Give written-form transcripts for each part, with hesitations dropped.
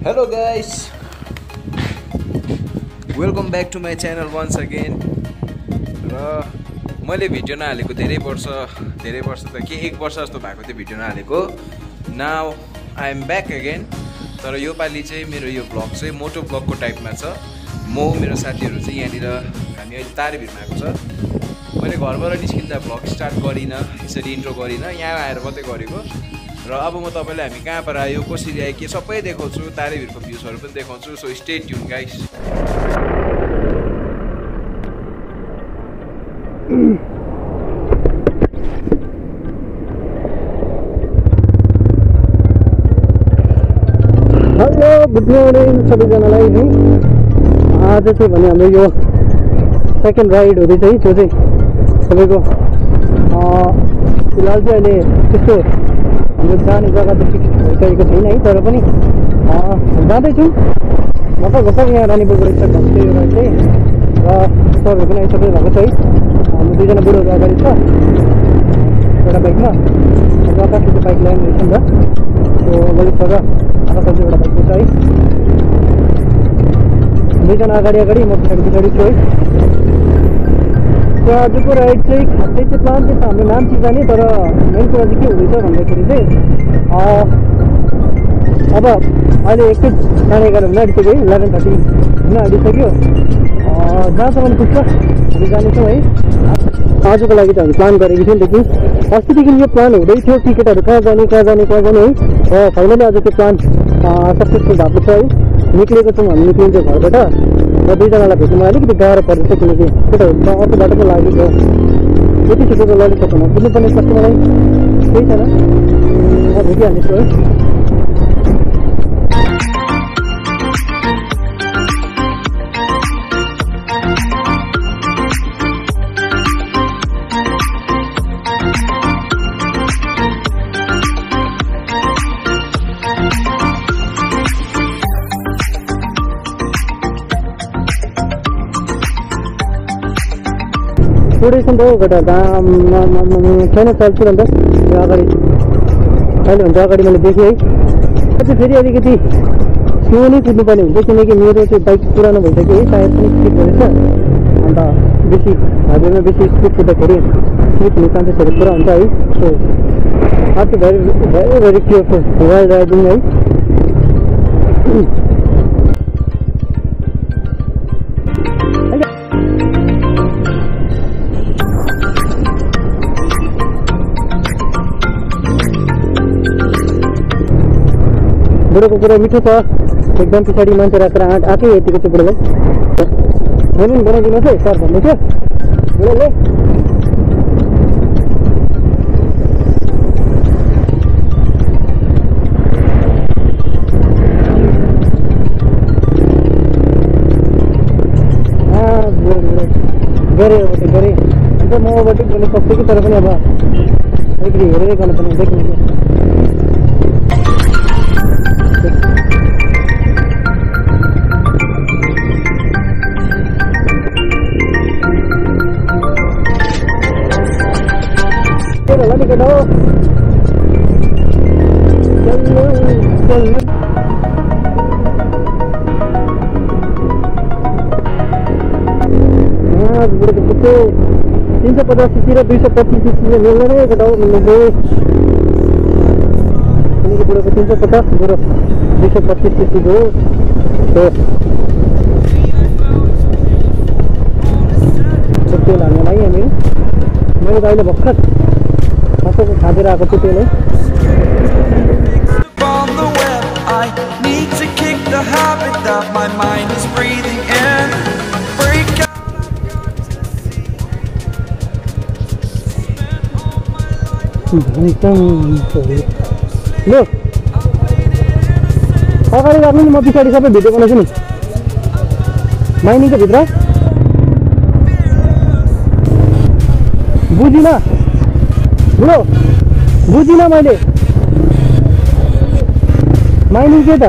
Hello guys, welcome back to my channel once again. मैले video नहालेको धेरै वर्ष त के एक वर्ष जस्तो भएको थियो भिडियो नहालेको. Now I am back again. तर यो पालि चाहिँ मेरो यो ब्लग चाहिँ मोटो ब्लगको टाइपमा छ. म मेरो साथीहरू चाहिँ यहाँनिर हामी अहिले तारेभिरमा आएको छ. मैले घरबाट निस्किँदा ब्लग स्टार्ट गरिनँ, यसरी इन्ट्रो गरिनँ, यहाँ आएर मात्रै गरेको. र अब म तपाईँलाई हामी कहाँ पर आयो, कसरी आयो, के सबै देखाउँछु, तारेभिरको भ्युजहरू पनि देखाउँछु. So stay tune guys. Hello, good morning सबैजनालाई है. आज चाहिँ भने हाम्रो यो सेकेन्ड राइड हुँदैछ है. त्यो चाहिँ तपाईँको फिलहाल चाहिँ अहिले त्यस्तो हाम्रो जाने जग्गा त फिक्स भइसकेको छैन है. तर पनि जाँदैछौँ भर्खर यहाँ रानीपुरको रहेछ घन्टे यो राइड चाहिँ. र सरहरू पनि आइसक्नु भएको छ है. हाम्रो दुईजना बुढोहरू अगाडि छ एउटा बाइकमा, आकाशले बाइक ल्याउनु रहेछ नि त. त्यो ललित सर आकाश चाहिँ एउटा बाइकको छ है. दुईजना अगाडि म पछाडि छु है. र आजको राइड चाहिँ खासै चाहिँ प्लान चाहिँ छ हाम्रो नाम्ची जाने. तर मेन कुरा चाहिँ के हुँदैछ भन्दाखेरि चाहिँ अब अहिले एकैचोटि 11:30 हुन आँटिसक्यो है. 11:30 हुन आँटिसक्यो. जहाँसम्म पुग्छ हामी जानेछौँ है. आजको लागि त हामी प्लान गरेको थियौँ नि त कि अस्तिदेखि यो प्लान हुँदै थियो टिकटहरू कहाँ जाने है. र फाइनली आज त्यो प्लान सक्सेसफुल भएको छ है. निक्लिएको छौँ हामी, निक्लिन्छ घरबाट. र दुईजनालाई भेट्नुमा अलिकति गाह्रो पर्दैछ किनकि केटाहरू अर्को बाटो पनि लागेको यति छिटो त ललितसम्म पुग्नुपर्ने सक्छ मलाई केही छैन. भेटिहाल्नेछु है. छोडेछन् त केटा छैन चल्छु अन्त त्यो अगाडि अहिले हुन्छ अगाडि मैले देखेँ है. चाहिँ फेरि अलिकति स्लो नै कुद्नुपर्ने हुन्छ किनकि मेरो चाहिँ बाइक पुरानो भइसक्यो है. टायर पनि स्लिप भएछ. अन्त बेसी हाइवेमा बेसी स्पिड कुद्दाखेरि स्लिप हुने चान्सेसहरू पुरा हुन्छ है. सो आज चाहिँ भेरी केयरफुल वाइल राइडिङ है. बुढोको कुरा मिठो छ एकदम. पछाडि मान्छे राखेर आएकै यतिको चाहिँ बुढोलाई मेनु बनाइदिनुहोस् है सर भन्दै थियो बुढोले. गरे अन्त म ओभरटेक गर्नु सक्छु कि तर पनि अब अलिकति हेरेरै गर्नुपर्ने हुन्छ किनकि होला नि केटा हो. बुढोको पुग्यो 350 cc र 225 cc चाहिँ मिल्दैन है केटा हो. मिल्ने किनकि बुढोको 350 बुढो 225 cc को तेल हाल्नु लागि हामी. मैले त अहिले भर्खर कसैको खाँदेर आएको छु तेल है. ल अगाडि राख्नु नि, म पछाडि सबै भिडियो बनाउँछु नि. माइनिङको भित्र बुझिन बुढो, बुझिन मैले. माइनिङ के त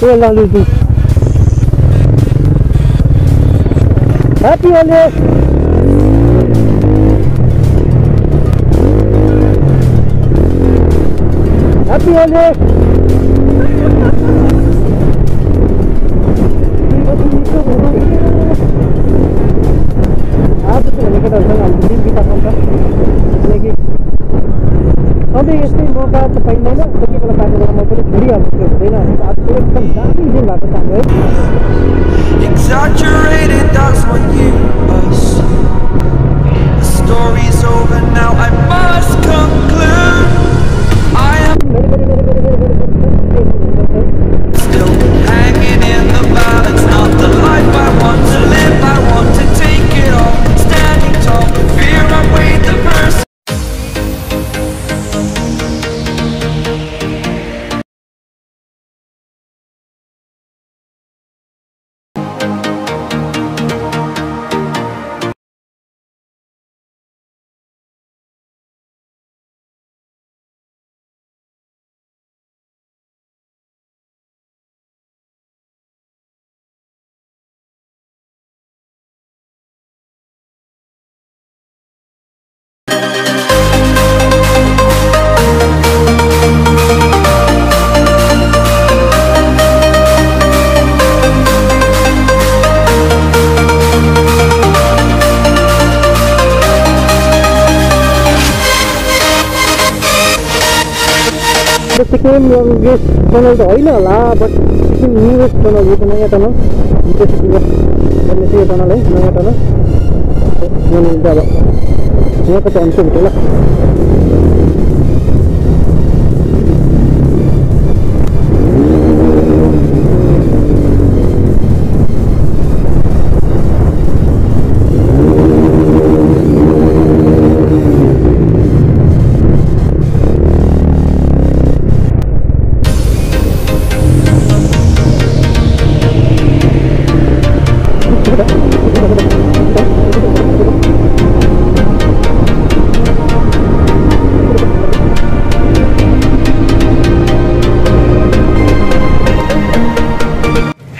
ए ल ह्याप्पी होली. Happy holiday! आज चाहिँ भनेको केटाहरूसँग हामीले दिन बिताउँछ किनकि सधैँ यस्तै मौका त पाइँदैन कति बेला पाएको बेलामा पनि छोडिहाल्नु त्यो हुँदैन आज चाहिँ एकदम दामी दिन भएको छ हाम्रो है Exaggerated, that's when you us. The story's over now, I must conclude. I am still hanging in the balance. Not the life I want to live, I want to take it all. Standing tall, fear I weighed the person. Sikkim news channel त होइन होला but Sikkim news channel यो त नयाँ channel भन्ने चाहिँ यो channel है नयाँ च्यानल यहाँनिर अब यहाँको चाहिँ अन्त्य भेट्यो ल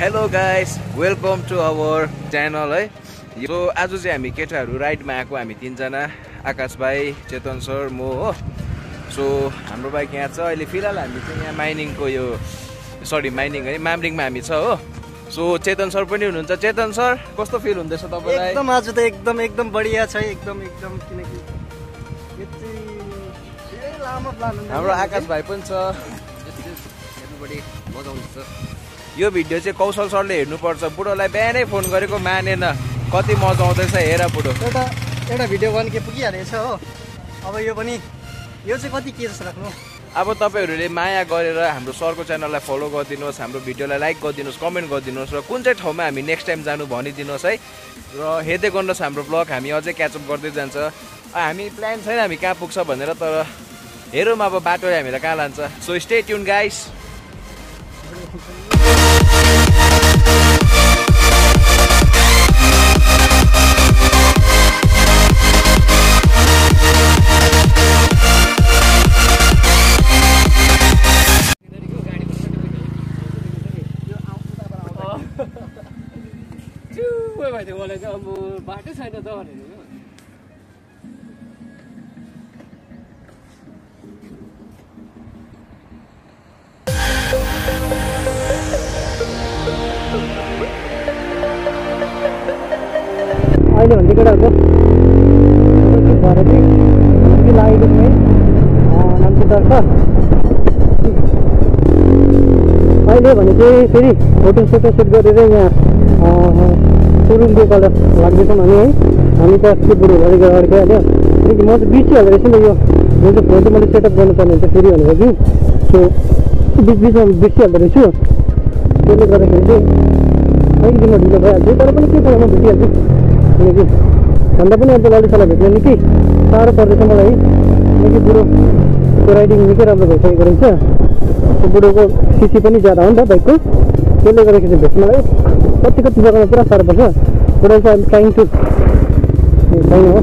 hello guys welcome to our channel है सो आज चाहिँ हामी केटाहरू राइडमा आएको हामी तीनजना आकाश भाइ चेतन सर म हो सो हाम्रो बाइक यहाँ छ अहिले फिलहाल हामी चाहिँ यहाँ माइनिङको यो सरी माइनिङ है मामरिङमा हामी छ हो सो चेतन सर पनि हुनुहुन्छ चेतन सर कस्तो फिल हुँदैछ तपाईँलाई एकदम आज त एकदम बढिया छ एकदम किनकि यो चाहिँ धेरै लामो प्लान हुन्छ हाम्रो आकाश भाइ पनि छ हेर्नुपट्टि मजा आउँछ यो भिडियो चाहिँ कौशल सरले हेर्नुपर्छ बुढोलाई बिहानै फोन गरेको मानेन कति मजा आउँदैछ हेर बुढो एउटा भिडियो गर्नु के पुगिहालेछ हो अब यो पनि यो चाहिँ कति के जस्तो राख्नु अब तपाईँहरूले माया गरेर हाम्रो सरको च्यानललाई फलो गरिदिनुहोस् हाम्रो भिडियोलाई लाइक गरिदिनुहोस् कमेन्ट गरिदिनुहोस् र कुन चाहिँ ठाउँमा हामी नेक्स्ट टाइम जानु भनिदिनुहोस् है र हेर्दै गर्नुहोस् हाम्रो ब्लग हामी अझै क्याचअप गर्दै जान्छ हामी प्लान छैन हामी कहाँ पुग्छ भनेर तर हेरौँ अब बाटोले हामीलाई कहाँ लान्छ सो स्टे ट्युन गाइस अब बाटो छैन त भनेर अहिले भन्ने केटाहरूको भएर चाहिँ लागेको छ है नाम्चीतर्फ अहिले भने चाहिँ फेरि फोटो सुट गरेर यहाँ सोरुमको कलर लाग्दैछौँ हामी है हामी त अस्ति बुढो गरेको अड्काइहाल्यो किनकि म चाहिँ बिर्सिहाल्दो रहेछ नि यो जुन चाहिँ फोन चाहिँ मैले सेटअप गर्नुपर्ने हुन्छ फेरि भनेर कि सो बिचमा बिर्सिहाल्दो रहेछु त्यसले गर्दाखेरि चाहिँ अलिक दिनमा ढिलो भइहाल्छ तर पनि के कुरा म भेटिहाल्छु किनकि भन्दा पनि अहिले ललितलाई भेट्न निकै साह्रो पर्दैछ मलाई है किनकि बुढोको राइडिङ निकै राम्रो भइसकेको रहेछ त्यो बुढोको सिसी पनि ज्यादा हो नि त बाइकको त्यसले गर्दाखेरि भेट्न मलाई कति जग्गामा पुरा साह्रो पर्छ बुढो चाहिँ आइम ट्राइङ टु छैन हो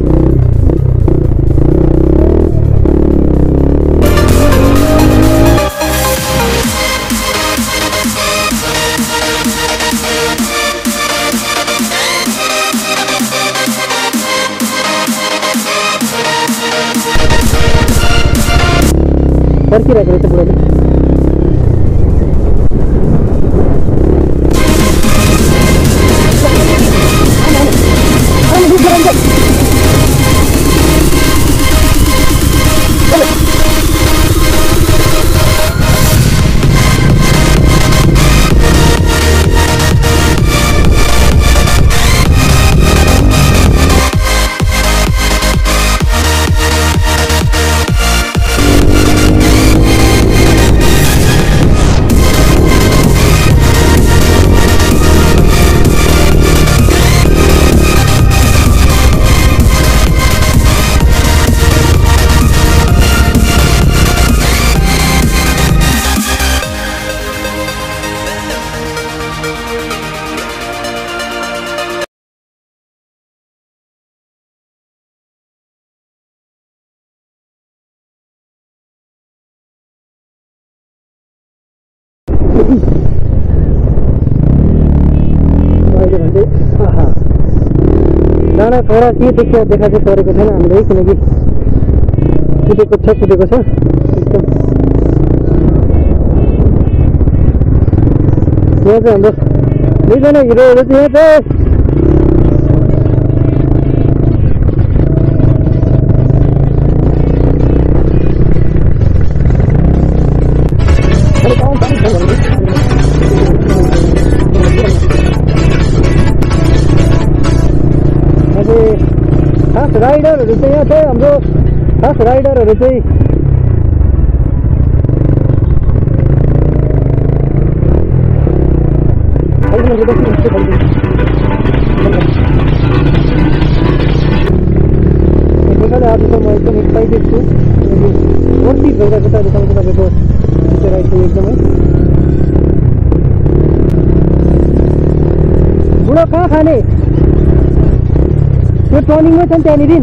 पर्खिरहेको रहेछ बुढाले डाँडा कडा के देखा चाहिँ परेको छैन हामीलाई किनकि फुटेको छ एकदम यहाँ चाहिँ हाम्रो दुईजना हिरोहरू चाहिँ यहाँ चाहिँ खास राइडरहरू चाहिँ यहाँ चाहिँ हाम्रो खास राइडरहरू चाहिँ आजसम्म म एकदम एक्साइटेड छु वर्षित भइरहेको छ अहिलेसम्म तपाईँको राइड चाहिँ एकदमै बुढो कहाँ खाने त्यो टर्निङमै छ नि त्यहाँनिर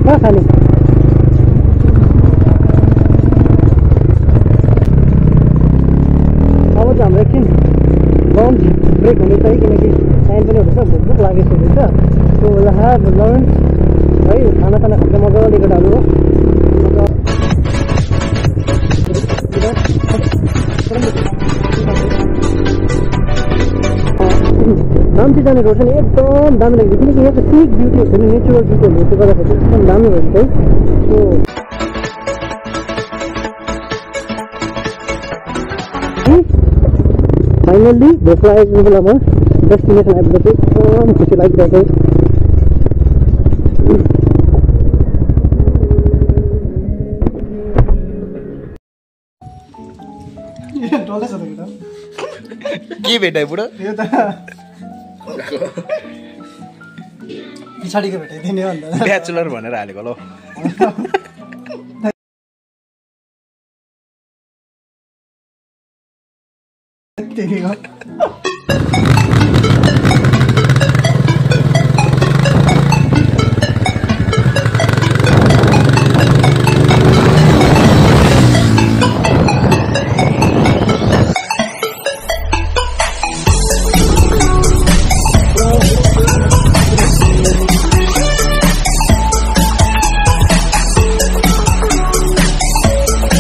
कहाँ खाने अब चाहिँ हाम्रो एकछिन लन्च ब्रेक हुने चाहिँ किनकि टाइम पनि हुँदैछ भोक लागेको रहेछ सो विल ह्याभ लन्च है खाना खान्छ मजाले केटाहरू हो नाम्ची जाने रोड चाहिँ एकदम दामी लाग्छ किनकि यहाँ चाहिँ सिक ब्युटी हुन्छ नि नेचुरल ब्युटीहरूले त्यो गर्दाखेरि एकदम दामी हुन्छ है सो फाइनल्ली भोक लागेको बेलामा डेस्टिनेसन आइपुग्दा चाहिँ एकदम खुसी लागिरहेको के भेटाइ बुढो पछाडिको भेटाइदिने हो अन्त ब्याचलर भनेर हालेको ल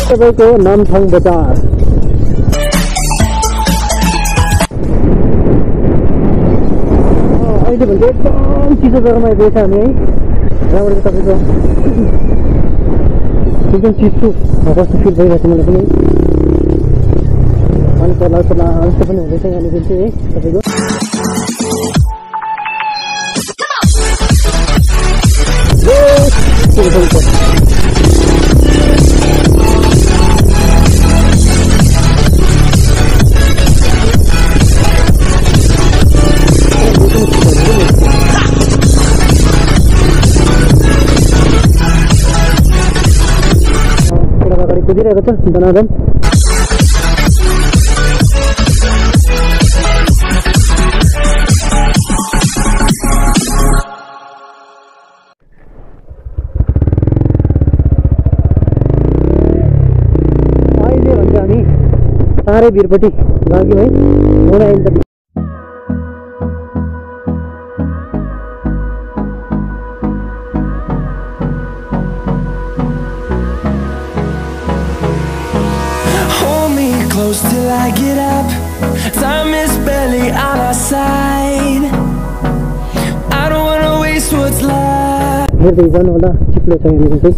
तपाईँको नामथाङ बजार अहिले भने एकदम चिसो जग्गामा आइपुगेको छ हामी है यहाँबाट तपाईँको एकदम चिसो कस्तो फिल भइरहेको छ मलाई पनि अनि तल जस्तो पनि हुँदैछ यहाँनिर चाहिँ है तपाईँको गाडी कुदिरहेको छ दनादन। अहिले भन्छ हामी तारे भिरपट्टि लाग्यौँ है। Close till I get up. Time is barely on our side. I don't wanna waste what's left. हेर्दै जानु होला चिप्लो छ यहाँनिर चाहिँ।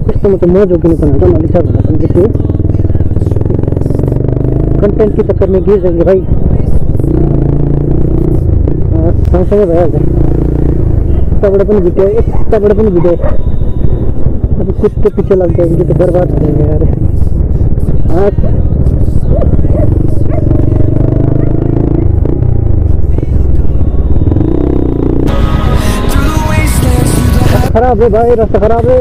त्यस्तोमा त म जोगिनु पर्ने हुन्छ अलि छ भन्दा पनि त्यति हो। कन्टेन्ट के चक्कर में गिर जाएंगे भाई। सँगसँगै भइहाल्छ। यताबाट पनि भिडियो यताबाट पनि भिडियो। अब कुछ तो पीछे लग जाएंगे तो बर्बाद हो जाएंगे यार। खराब है भाई, रास्ता खराब है।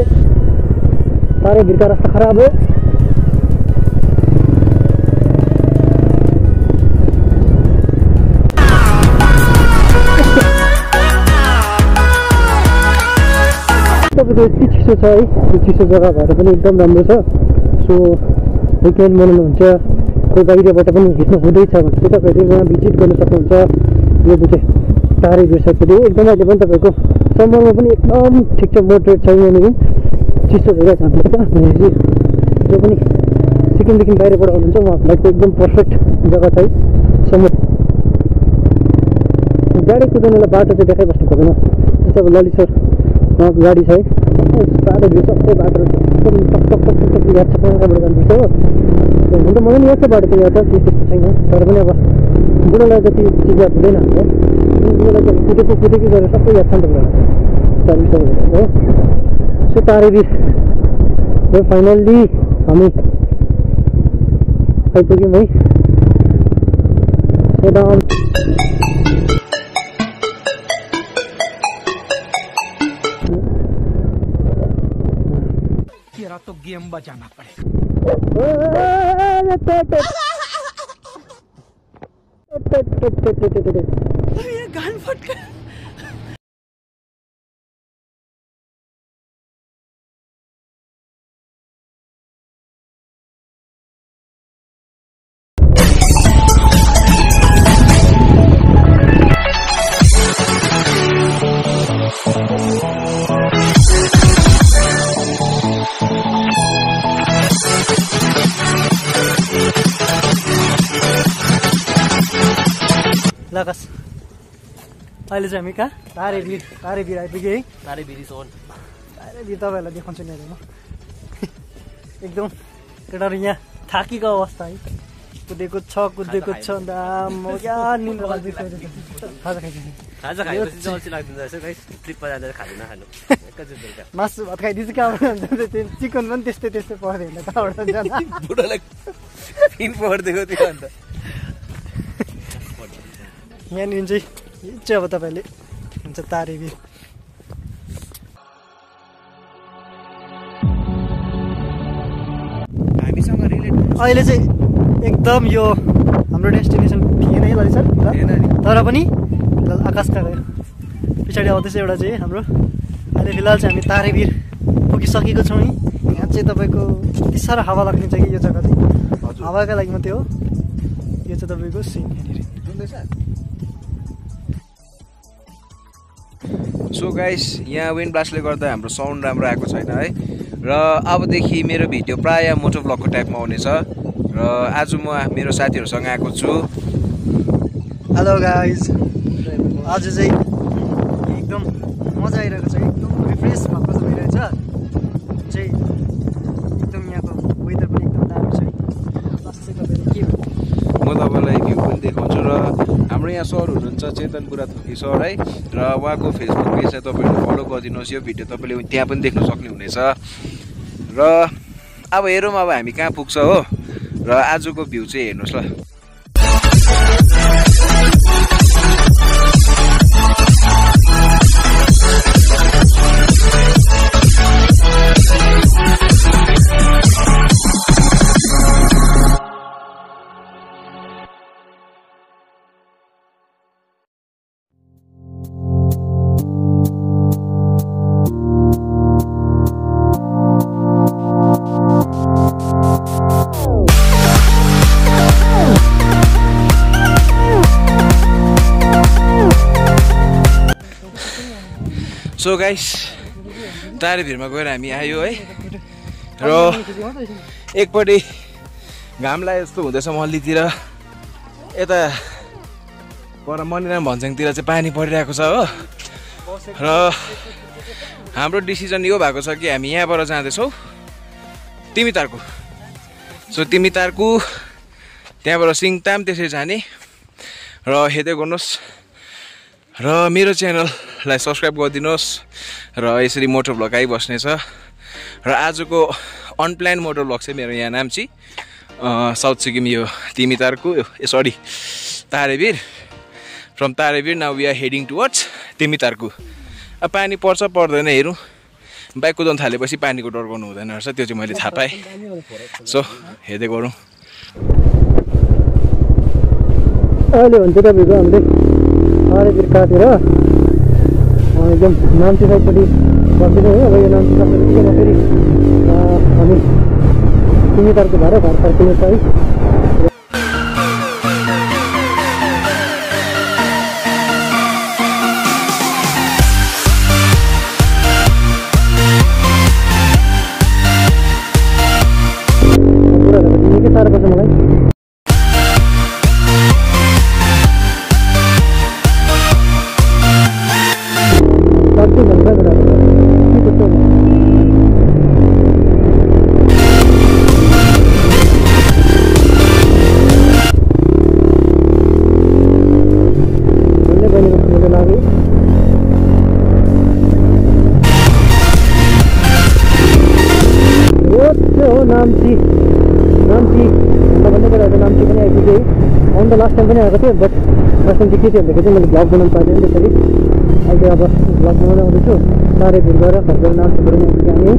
सारे गिर का रास्ता खराब है। तपाईँको यति चिसो छ है, यो चिसो जग्गा भएर पनि एकदम राम्रो छ। सो विकेन्ड मनाउनुहुन्छ, कोही बाहिरबाट पनि हिँड्नु हुँदैछ भने चाहिँ तपाईँहरू यहाँ भिजिट गर्न सक्नुहुन्छ। यो चाहिँ तारे भिर साइडपट्टि एकदम अहिले पनि तपाईँको समरमा पनि एकदम ठिक छ, मोडरेट छ। यहाँनिर चिसो भइरहेको छ हामीलाई त भनेपछि जो पनि सिक्किमदेखि बाहिरबाट आउनुहुन्छ उहाँहरूलाई चाहिँ एकदम पर्फेक्ट जग्गा छ है। समर गाडी कुदाउनेलाई बाटो चाहिँ देखाइबस्नु पर्दैन। जस्तै अब ललिसर उहाँको गाडी छ है, तारे भिर सबै बाटो एकदम टक टक टक टक याद छ, कहाँबाट जानुपर्छ हो। हुन त मलाई पनि याद छ बाटो त याद छ, केही त्यस्तो छैन। तर पनि अब बुढोलाई जति चिज याद हुँदैन हाम्रो, बुढोलाई चाहिँ कुदेकी गरेर सबै याद छ नि त बुढोलाई सर्भिसहरू हो। सो तारे भिर फाइनल्ली हामी आइपुग्यौँ है। तो गेम बजाना पड़ेगा। ये गान फट गया। लकस अहिले चाहिँ हामी कहाँ तारे भिर आइपुग्यो है। तारे भिर तपाईँहरूलाई देखाउँछु नि म एकदम केटाहरू यहाँ थाकेको अवस्था है। कुदेको छ अन्त क्या निन्द्रा लाग्दै मासु भात खाइदिन्छु कहाँबाट हुन्छ, चिकन पनि त्यस्तै पर्दैन कहाँबाट अन्त यहाँनिर चाहिँ अब तपाईँले हुन्छ तारे भिर। अहिले चाहिँ एकदम यो हाम्रो डेस्टिनेसन थिएन है ललिसर, तर पनि आकाशका पछाडि आउँदैछ एउटा चाहिँ हाम्रो। अहिले फिलहाल चाहिँ हामी तारे भिर पुगिसकेको छौँ है। यहाँ चाहिँ तपाईँको यति साह्रो हावा लाग्ने छ कि यो जग्गा चाहिँ हावाकै लागि मात्रै हो। यो चाहिँ तपाईँको सिन यहाँनिर। सो गाइस, यहाँ विन्ड ब्लास्टले गर्दा हाम्रो साउन्ड राम्रो आएको छैन है। र अबदेखि मेरो भिडियो प्रायः मोटो भ्लगको टाइपमा आउनेछ। र आज म मेरो साथीहरूसँग आएको छु। हेलो गाइज, आज चाहिँ एकदम मजा आइरहेको छ, एकदम रिफ्रेस भएको छ भइरहेछ चाहिँ। एकदम यहाँको वेदर पनि एकदम दामी छ है। म तपाईँलाई भ्यू पनि देखाउँछु। र हाम्रो यहाँ सर हुनुहुन्छ चेतन बुढाथोकी सर है, र उहाँको फेसबुक पेज चाहिँ तपाईँहरूले फलो गरिदिनुहोस्। यो भिडियो तपाईँले त्यहाँ पनि देख्न सक्नुहुनेछ। र अब हेरौँ अब हामी कहाँ पुग्छ हो। र आजको भ्यू चाहिँ हेर्नुहोस् ल। सो गाइस तारेभिरमा गएर हामी आयो है र एकपट्टि घाम लागे जस्तो हुँदैछ मल्लीतिर यता पर मनिराम भन्ज्याङतिर चाहिँ पानी परिरहेको छ हो र हाम्रो डिसिजन यो भएको छ कि हामी यहाँबाट जाँदैछौँ तिमीतारकु सो तिमीतारकु त्यहाँबाट सिङताम त्यसरी जाने र हेर्दै गर्नुहोस् र मेरो च्यानललाई सब्सक्राइब गरिदिनुहोस् र यसरी मोटर भ्लग आइबस्नेछ र आजको अनप्लान मोटर भ्लग चाहिँ मेरो यहाँ नाम्ची साउथ सिक्किम यो तिमीतारकु सरी Tarebhir from Tarebhir now we are heading towards Timitarku अब पानी पर्छ पर्दैन हेरौँ बाइक कुदाउनु थालेपछि पानीको डर गर्नु हुँदैन रहेछ त्यो चाहिँ मैले थाहा पाएँ सो हेर्दै गरौँ अहिले हुन्छ तपाईँको हामीले तारेभिर काटेर एकदम नाम्ची साइडपट्टि बसिदिउँ है अब यो नाम्ची सकेर फेरि हामी तिमीतारकु भएर घर फर्किनेछ है नाम्ची भन्दा कुरा नाम्ची पनि आइपुग्यो है अन्त लास्ट टाइम पनि आएको थियो बट लास्ट टाइम चाहिँ के थियो भन्दाखेरि चाहिँ मैले भ्लग बनाउनु पाइनँ त्यसरी अहिले अब भ्लग बनाउँदै आउँदैछु तारेभिर गएर फर्केर नाम्चीबाट आइपुग्यो हामी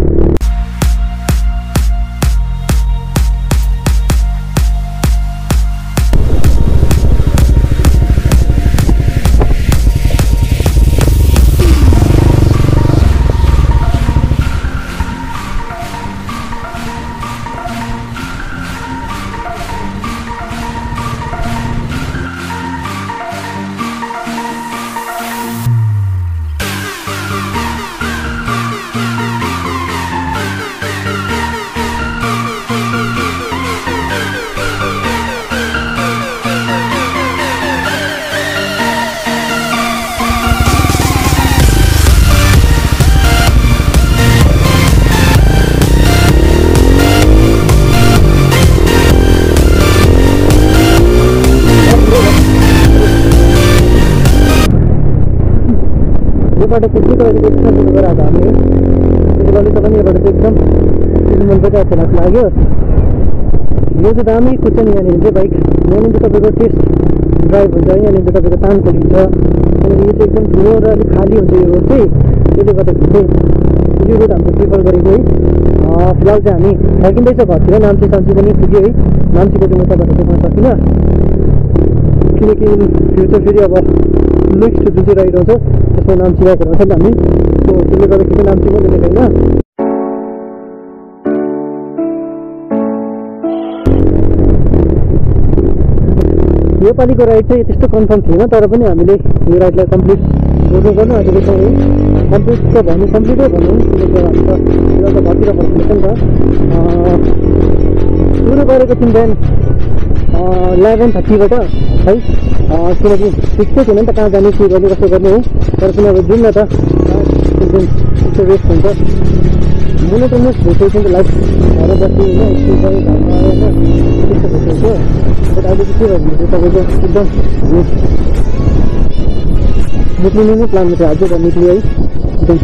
योबाट त्यति गरेको इच्छा सुरु गराएको हामीले त्यसले गर्दा पनि योबाट चाहिँ एकदम मन परिरहेको लाग्यो यो चाहिँ दामी कुद्छ नि यहाँनिर चाहिँ बाइक यहाँनिर चाहिँ तपाईँको टेस्ट ड्राइभ हुन्छ यहाँनिर चाहिँ तपाईँको तान खोलिन्छ अनि यो चाहिँ एकदम ठुलो र अलिक खाली हुन्छ यो रोड चाहिँ त्यसले गर्दाखेरि चाहिँ यो रोड हामीले प्रिफर गरेको है फिलहाल चाहिँ हामी फर्किँदैछ घरतिर नाम्ची साम्ची पनि पुग्यो है नाम्चीको चाहिँ म तपाईँहरू देखाउन सकिनँ किनकि फ्युचर फेरि अब नेक्स्ट जुन चाहिँ राइड आउँछ त्यसमा नाम्ची राखेर आउँछ नि हामी सो त्यसले गर्दाखेरि चाहिँ नाम्ची पनि देखाइन योपालिको राइड चाहिँ त्यस्तो कन्फर्म थिएन तर पनि हामीले यो राइडलाई कम्प्लिट गर्नु आँटेको छौँ है कम्प्लिट त भन्नु कम्प्लिटै भनौँ किनकि हामी त घरतिर फर्किन्छ नि त सुरु गरेको थियौँ बिहान 11:30बाट है किनकि फिक्सै थिएन नि त कहाँ जाने के गर्ने कसो गर्ने हो तर पनि अब जाउँ न त एकदम त्यस्तो रेस्ट हुन्छ मलाई त मोस्ट भइसकेको थियो लाइफ घर बस्नु होइन स्कुल गयो घरमा आयो होइन त्यस्तो भइसकेको थियो बट अहिले चाहिँ के भयो भने चाहिँ तपाईँको एकदम निक्लिनु नै प्लानमा थियो अझै निक्लियो है एकदम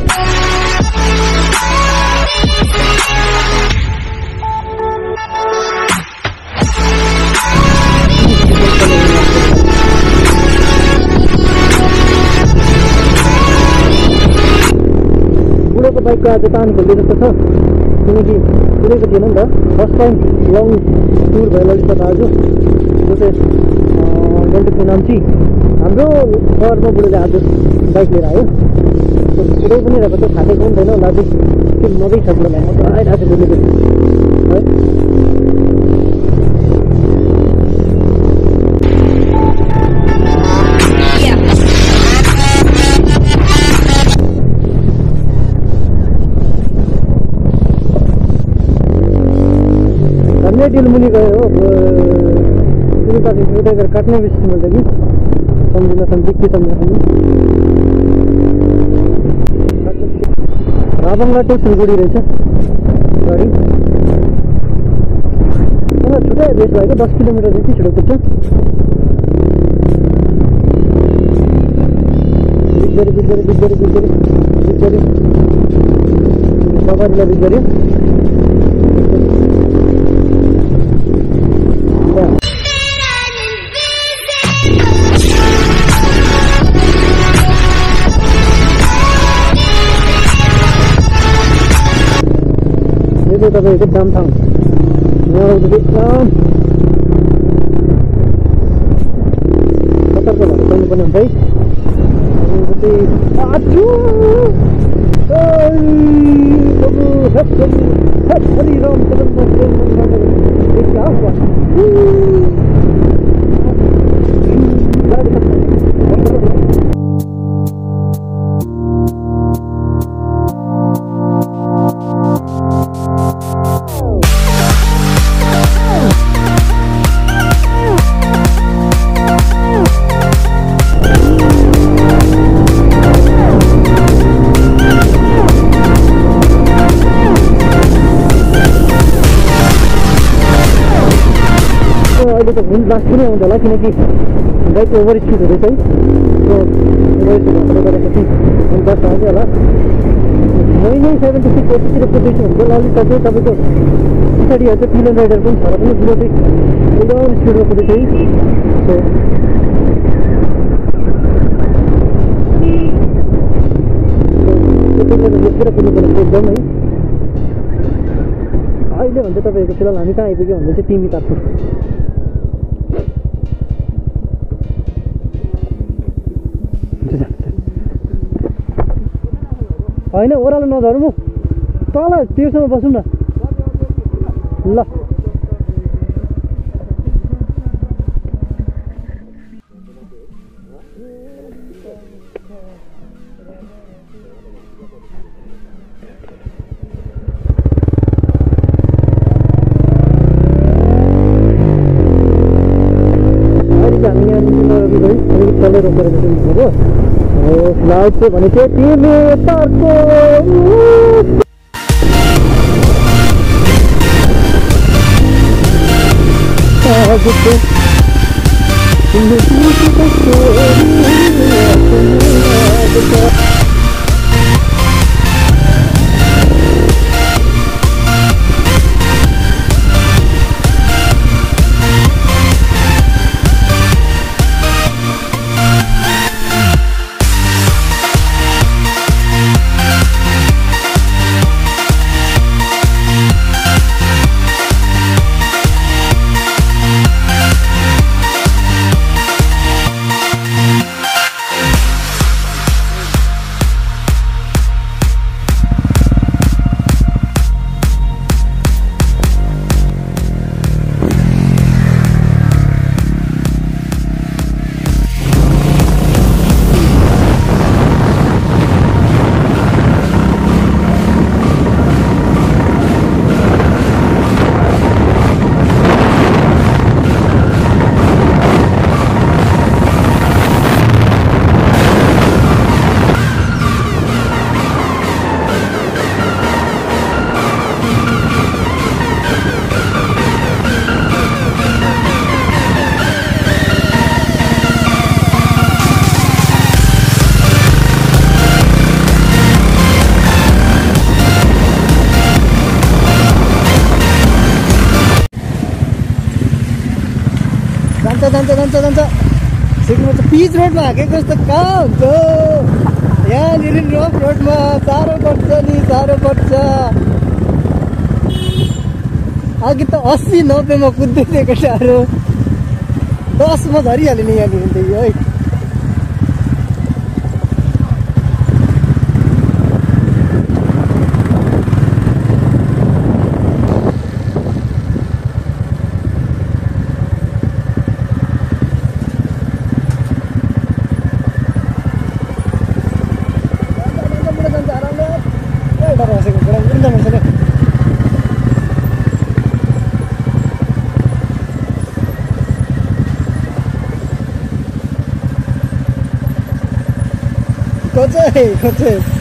बुढोको बाइकको आज तान खोल्ने जस्तो छ किनकि कुरेको थिएन नि त फर्स्ट टाइम लङ टुर भयो ललितबाट आज जो चाहिँ गल्टुको नाम्ची हाम्रो सहरमा बुढोले आज बाइक लिएर आयो कुरै पनि रहेको थियो थाकेको पनि छैन होला चाहिँ त्यो मजै छ बुढोलाई मजा आइरहेको छ बुढोले है कुनै डिल मुनि गयो हो कुनै पार्टी उता गएर काट्नै बेसी मिल्छ कि सम्झिन सम्झि के सम्झिन राबङ्गा टु सिलगढी रहेछ गाडी छुट्टै बेस भयो क्या 10 किलोमिटर जति छिटो पुग्छ बिग्गरी सवारीलाई बिग्गरी यो चाहिँ तपाईँको डामथाङ यहाँबाट एकदम सतर्क भएर चल्नुपर्ने हुन्छ अहिले त घुम ब्लास्ट पनि आउँछ होला किनकि बाइक ओभर स्पिड हुँदैछ है ओभर स्पिड भएकोले गर्दाखेरि घुम ब्लास्ट आउँछ होला मैले 76 80तिर कुद्दैछु हुन्छ ललित चाहिँ तपाईँको पछाडि अझ पिलन राइडर पनि छ र पनि बुलो चाहिँ एकदम स्पिडमा कुद्दैछ है पुरा कुद्नुपर्ने एकदम है अहिले भन्छ तपाईँको फिलहाल हामी कहाँ आइपुग्यो भन्दा चाहिँ तिमी तात्छु होइन ओह्रालो नझरौँ म तल त्योसँग बसौँ न ल हामी यहाँ तलै रोकेर बस्नु फिलहाल चाहिँ भनेको तिमी तारको जान्छ सिक्नु त पिच रोडमा हाकेको जस्तो कहाँ हुन्छ यहाँनिर रफ रोडमा साह्रो पर्छ नि साह्रो पर्छ अघि त 80-90 मा कुद्दै थियो केटाहरू 10 मा झरिहाल्यो नि यहाँनिर त है खोजे